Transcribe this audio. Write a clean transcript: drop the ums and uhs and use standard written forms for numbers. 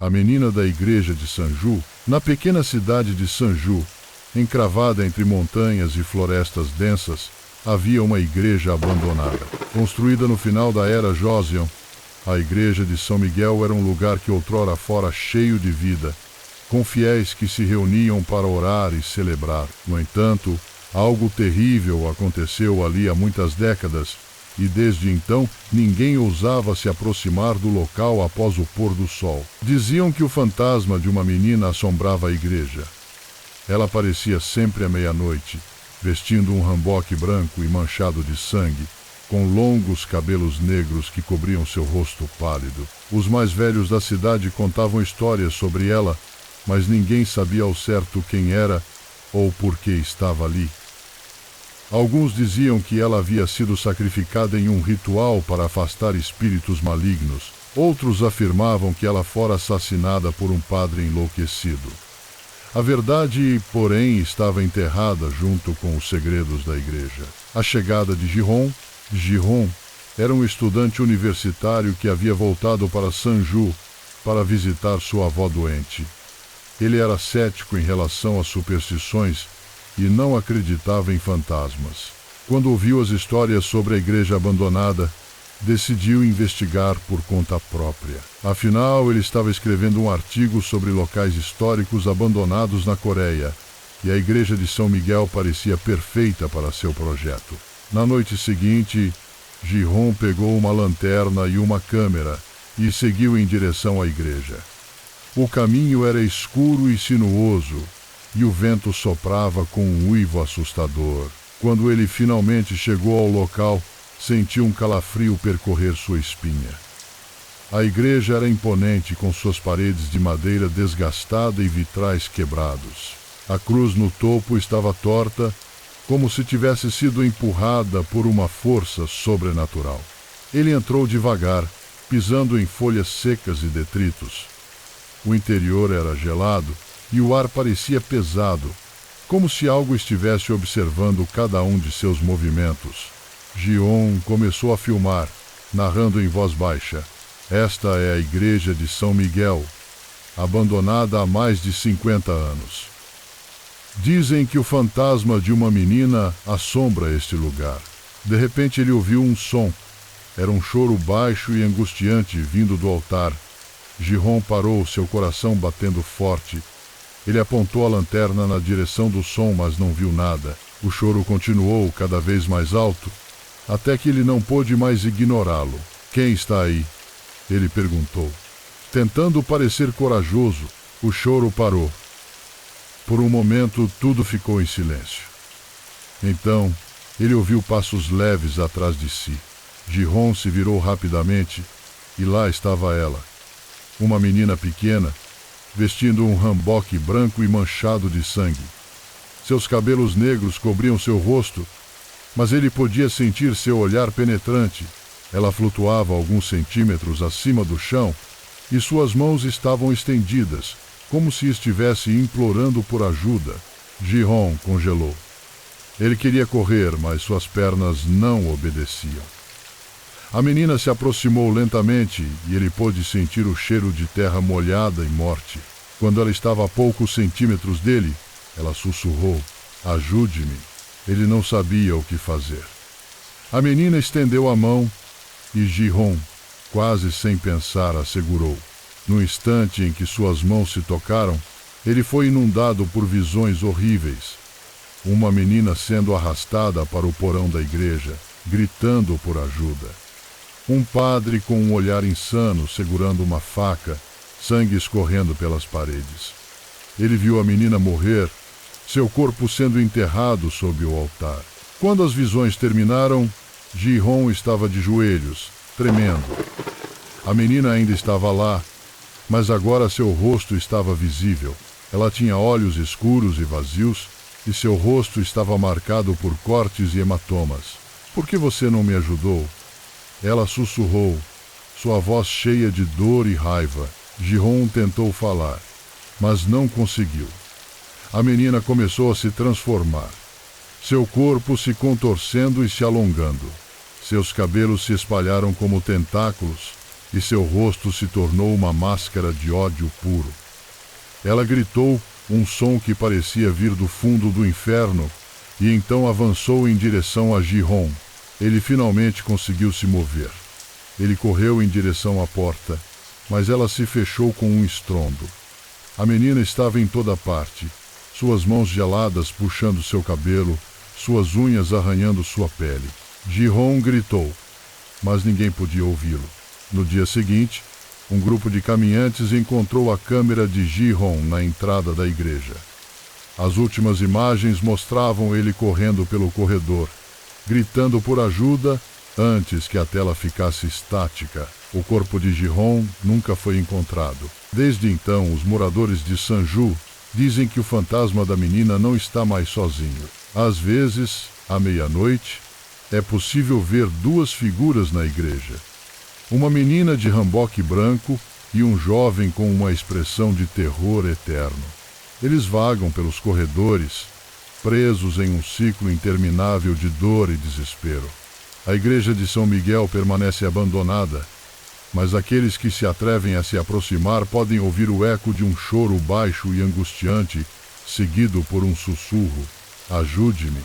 A menina da igreja de Sanju, na pequena cidade de Sanju, encravada entre montanhas e florestas densas, havia uma igreja abandonada. Construída no final da era Joseon, a igreja de São Miguel era um lugar que outrora fora cheio de vida, com fiéis que se reuniam para orar e celebrar. No entanto, algo terrível aconteceu ali há muitas décadas, e desde então ninguém ousava se aproximar do local após o pôr do sol. Diziam que o fantasma de uma menina assombrava a igreja. Ela aparecia sempre à meia-noite, vestindo um hanbok branco e manchado de sangue, com longos cabelos negros que cobriam seu rosto pálido. Os mais velhos da cidade contavam histórias sobre ela, mas ninguém sabia ao certo quem era ou por que estava ali. Alguns diziam que ela havia sido sacrificada em um ritual para afastar espíritos malignos. Outros afirmavam que ela fora assassinada por um padre enlouquecido. A verdade, porém, estava enterrada junto com os segredos da igreja. A chegada de Ji-hong era um estudante universitário que havia voltado para Sanju para visitar sua avó doente. Ele era cético em relação às superstições e não acreditava em fantasmas. Quando ouviu as histórias sobre a igreja abandonada, decidiu investigar por conta própria. Afinal, ele estava escrevendo um artigo sobre locais históricos abandonados na Coreia, e a igreja de São Miguel parecia perfeita para seu projeto. Na noite seguinte, Ji-hong pegou uma lanterna e uma câmera e seguiu em direção à igreja. O caminho era escuro e sinuoso, e o vento soprava com um uivo assustador. Quando ele finalmente chegou ao local, sentiu um calafrio percorrer sua espinha. A igreja era imponente, com suas paredes de madeira desgastada e vitrais quebrados. A cruz no topo estava torta, como se tivesse sido empurrada por uma força sobrenatural. Ele entrou devagar, pisando em folhas secas e detritos. O interior era gelado e o ar parecia pesado, como se algo estivesse observando cada um de seus movimentos. Ji-hong começou a filmar, narrando em voz baixa: "Esta é a igreja de São Miguel, abandonada há mais de 50 anos. Dizem que o fantasma de uma menina assombra este lugar." De repente ele ouviu um som. Era um choro baixo e angustiante vindo do altar. Ji-hong parou, seu coração batendo forte. Ele apontou a lanterna na direção do som, mas não viu nada. O choro continuou cada vez mais alto, até que ele não pôde mais ignorá-lo. "Quem está aí?" ele perguntou. Tentando parecer corajoso, o choro parou. Por um momento, tudo ficou em silêncio. Então, ele ouviu passos leves atrás de si. Ji-hong se virou rapidamente, e lá estava ela. Uma menina pequena, vestindo um hanbok branco e manchado de sangue. Seus cabelos negros cobriam seu rosto, mas ele podia sentir seu olhar penetrante. Ela flutuava alguns centímetros acima do chão e suas mãos estavam estendidas, como se estivesse implorando por ajuda. Ji-hong congelou. Ele queria correr, mas suas pernas não obedeciam. A menina se aproximou lentamente e ele pôde sentir o cheiro de terra molhada e morte. Quando ela estava a poucos centímetros dele, ela sussurrou: "Ajude-me." Ele não sabia o que fazer. A menina estendeu a mão e Ji-hong, quase sem pensar, a segurou. No instante em que suas mãos se tocaram, ele foi inundado por visões horríveis. Uma menina sendo arrastada para o porão da igreja, gritando por ajuda. Um padre com um olhar insano segurando uma faca, sangue escorrendo pelas paredes. Ele viu a menina morrer, seu corpo sendo enterrado sob o altar. Quando as visões terminaram, Ji-hong estava de joelhos, tremendo. A menina ainda estava lá, mas agora seu rosto estava visível. Ela tinha olhos escuros e vazios, e seu rosto estava marcado por cortes e hematomas. "Por que você não me ajudou?" Ela sussurrou, sua voz cheia de dor e raiva. Ji-hong tentou falar, mas não conseguiu. A menina começou a se transformar, seu corpo se contorcendo e se alongando. Seus cabelos se espalharam como tentáculos e seu rosto se tornou uma máscara de ódio puro. Ela gritou um som que parecia vir do fundo do inferno e então avançou em direção a Ji-Hong. Ele finalmente conseguiu se mover. Ele correu em direção à porta, mas ela se fechou com um estrondo. A menina estava em toda parte, suas mãos geladas puxando seu cabelo, suas unhas arranhando sua pele. Ji-Hong gritou, mas ninguém podia ouvi-lo. No dia seguinte, um grupo de caminhantes encontrou a câmera de Ji-Hong na entrada da igreja. As últimas imagens mostravam ele correndo pelo corredor, gritando por ajuda antes que a tela ficasse estática. O corpo de Ji-Hong nunca foi encontrado. Desde então, os moradores de Sanju dizem que o fantasma da menina não está mais sozinho. Às vezes, à meia-noite, é possível ver duas figuras na igreja. Uma menina de hanbok branco e um jovem com uma expressão de terror eterno. Eles vagam pelos corredores, presos em um ciclo interminável de dor e desespero. A igreja de São Miguel permanece abandonada, mas aqueles que se atrevem a se aproximar podem ouvir o eco de um choro baixo e angustiante, seguido por um sussurro: ajude-me.